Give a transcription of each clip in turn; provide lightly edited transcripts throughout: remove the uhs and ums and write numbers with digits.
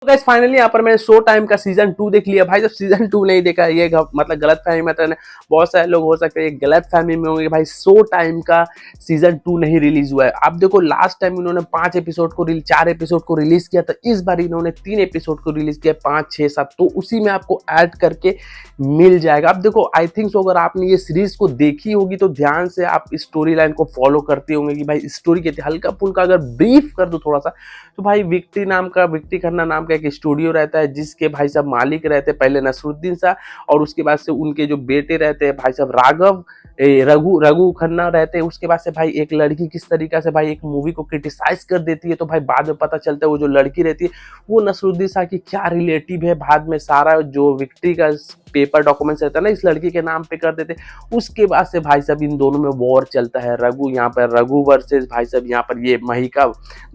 तो guys finally यहाँ पर मैंने शो टाइम का सीजन 2 देख लिया भाई। जब सीजन 2 नहीं देखा ये मतलब गलत फहमी में तो बहुत सारे लोग हो सकते हैं गलत फहमी में होंगे भाई शो टाइम का सीजन 2 नहीं रिलीज हुआ है। आप देखो लास्ट टाइम इन्होंने 4 एपिसोड को रिलीज किया था, इस बार इन्होंने 3 एपिसोड को रिलीज किया 5 6 7, तो उसी में आपको ऐड करके मिल जाएगा। अब देखो आई थिंक सो अगर आपने ये सीरीज को देखी होगी तो ध्यान से आप स्टोरी लाइन को फॉलो करते होंगे कि भाई स्टोरी के हल्का फुल्का अगर ब्रीफ कर दो थोड़ा सा, तो भाई विक्टी खन्ना नाम का एक स्टूडियो रहता है जिसके भाई साहब मालिक रहते हैं पहले नसरुद्दीन शाह, और उसके बाद से उनके जो बेटे रहते हैं भाई साहब राघव रघु खन्ना रहते हैं। उसके बाद से भाई एक लड़की किस तरीके से भाई एक मूवी को क्रिटिसाइज कर देती है, तो भाई बाद में पता चलता है वो जो लड़की रहती है वो नसरुद्दीन शाह की क्या रिलेटिव है। बाद में सारा जो विक्ट्री का पेपर डॉक्यूमेंट्स रहता है ना इस लड़की के नाम पे कर देते। उसके बाद से भाई साहब इन दोनों में वॉर चलता है, रघु वर्सेस भाई साहब यहाँ पर ये महिका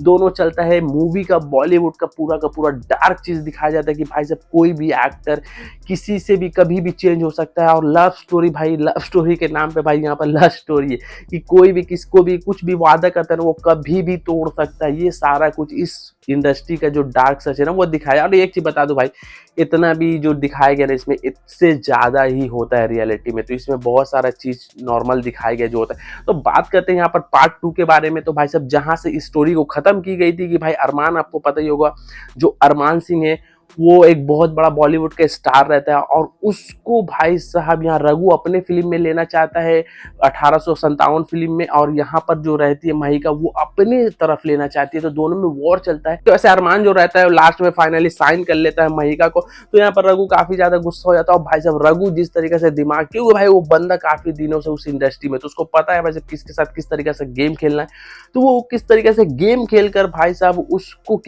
दोनों चलता है। मूवी का बॉलीवुड का पूरा डार्क चीज दिखाया जाता है कि भाई साहब कोई भी एक्टर किसी से भी कभी भी चेंज हो सकता है। और लव स्टोरी, भाई लव स्टोरी के नाम पे भाई यहाँ पर लव स्टोरी है कि कोई भी किसको भी कुछ भी वादा करता है ना वो कभी भी तोड़ सकता है। ये सारा कुछ इस इंडस्ट्री का जो डार्क सच है ना वो दिखाया। और एक चीज बता दो भाई, इतना भी जो दिखाया गया ना इसमें इससे ज्यादा ही होता है रियलिटी में, तो इसमें बहुत सारा चीज नॉर्मल दिखाया गया जो होता है। तो बात करते हैं यहाँ पर पार्ट 2 के बारे में। तो भाई साहब जहां से स्टोरी को खत्म की गई थी कि भाई अरमान, आपको पता ही होगा जो अरमान सिंह है वो एक बहुत बड़ा बॉलीवुड का स्टार रहता है और उसको भाई साहब यहाँ रघु अपने फिल्म में लेना चाहता है 1857 फिल्म में, और यहाँ पर जो रहती है महिका वो अपने तरफ लेना चाहती है, तो दोनों में वॉर चलता है। तो ऐसे अरमान जो रहता है लास्ट में फाइनली साइन कर लेता है महिका को, तो यहाँ पर रघु काफी ज्यादा गुस्सा हो जाता है। और भाई साहब रघु जिस तरीके से दिमाग, क्योंकि भाई वो बंदा काफी दिनों से उस इंडस्ट्री में, तो उसको पता है भाई साहब किसके साथ किस तरीके से गेम खेलना है, तो वो किस तरीके से गेम खेलकर भाई साहब उसको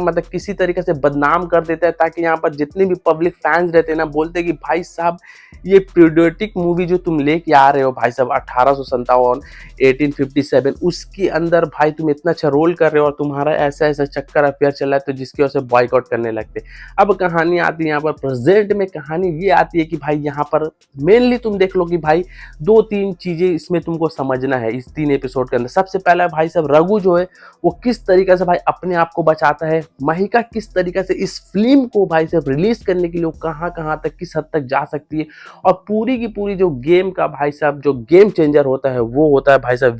मतलब किसी तरीके से बदनाम कर देता है, ताकि यहाँ पर जितने भी पब्लिक फैंस रहते हैं ना बोलते हैं कि भाई साहब ये पीरियोडिक मूवी जो तुम लेके आ रहे हो भाई साहब 1857 1857 उसके अंदर भाई तुम इतना अच्छा रोल कर रहे हो और तुम्हारा ऐसा ऐसा चक्कर अफेयर चल रहा है, तो जिसकी वजह से बॉयकॉट करने लगते। अब कहानी आती है यहाँ पर प्रेजेंट में, कहानी ये आती है कि भाई यहाँ पर मेनली तुम देख लो कि भाई 2-3 चीजें इसमें तुमको समझना है इस 3 एपिसोड के अंदर। सबसे पहला भाई साहब रघु जो है वो किस तरीके से भाई अपने आप को बचाता है, महिका किस तरीके से इस फिल्म को भाई साहब रिलीज करने के लिए कहां कहां तक किस हद तक जा सकती है, और पूरी की पूरी जो गेम का भाई साहब जो गेम चेंजर होता है वो होता है भाई साहब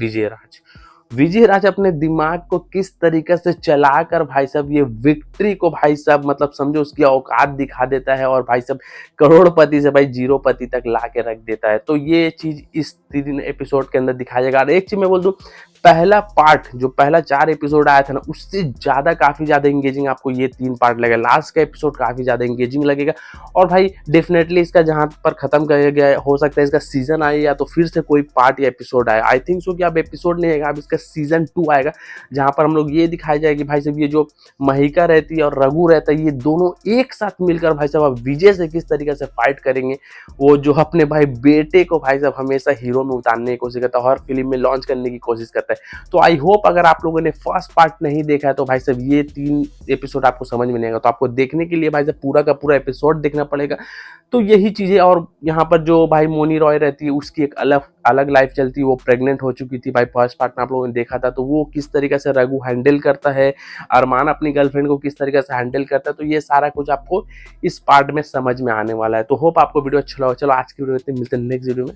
विजय राज अपने दिमाग को किस तरीके से चलाकर भाई साहब ये विक्ट्री को भाई साहब मतलब समझो उसकी औकात दिखा देता है, और भाई साहब करोड़पति से भाई जीरोपति तक ला के रख देता है। तो ये चीज इस 3 एपिसोड के अंदर दिखाया जाएगा। और एक चीज मैं बोल दूं, पहला पार्ट जो पहला 4 एपिसोड आया था ना उससे ज्यादा काफी ज्यादा एंगेजिंग आपको ये 3 पार्ट लगेगा। लास्ट का एपिसोड काफी ज्यादा एंगेजिंग लगेगा, और भाई डेफिनेटली इसका जहां पर खत्म किया गया हो सकता है इसका सीजन आए या तो फिर से कोई पार्ट या एपिसोड आए। आई थिंक सो कि अब एपिसोड नहीं आएगा, अब इसका सीजन 2 आएगा जहां पर हम लोग ये दिखाया जाएगा कि भाई साहब ये जो महिका रहती है और रघु रहता है ये दोनों एक साथ मिलकर भाई साहब अब विजय से किस तरीके से फाइट करेंगे। वो जो अपने भाई बेटे को भाई साहब हमेशा हीरो में उतारने की कोशिश करता है, हर फिल्म में लॉन्च करने की कोशिश करता है। तो आई होप अगर आप लोगों ने फर्स्ट पार्ट नहीं देखा है तो भाई साहब ये 3 एपिसोड आपको समझ में नहीं आएगा, तो आपको देखने के लिए भाई साहब पूरा का पूरा एपिसोड देखना पड़ेगा। तो यही चीजें, और यहाँ पर जो भाई मोनी रॉय रहती है उसकी एक अलग लाइफ चलती है, वो प्रेग्नेंट हो चुकी थी भाई फर्स्ट पार्ट में आप लोगों ने देखा था, तो वो किस तरीके से रघु हैंडल करता है, अरमान अपनी गर्लफ्रेंड को किस तरीके से हैंडल करता है, तो ये सारा कुछ आपको इस पार्ट में समझ में आने वाला है। तो होप आपको वीडियो अच्छा लगा। चलो आज की वीडियो में मिलते हैं नेक्स्ट वीडियो में।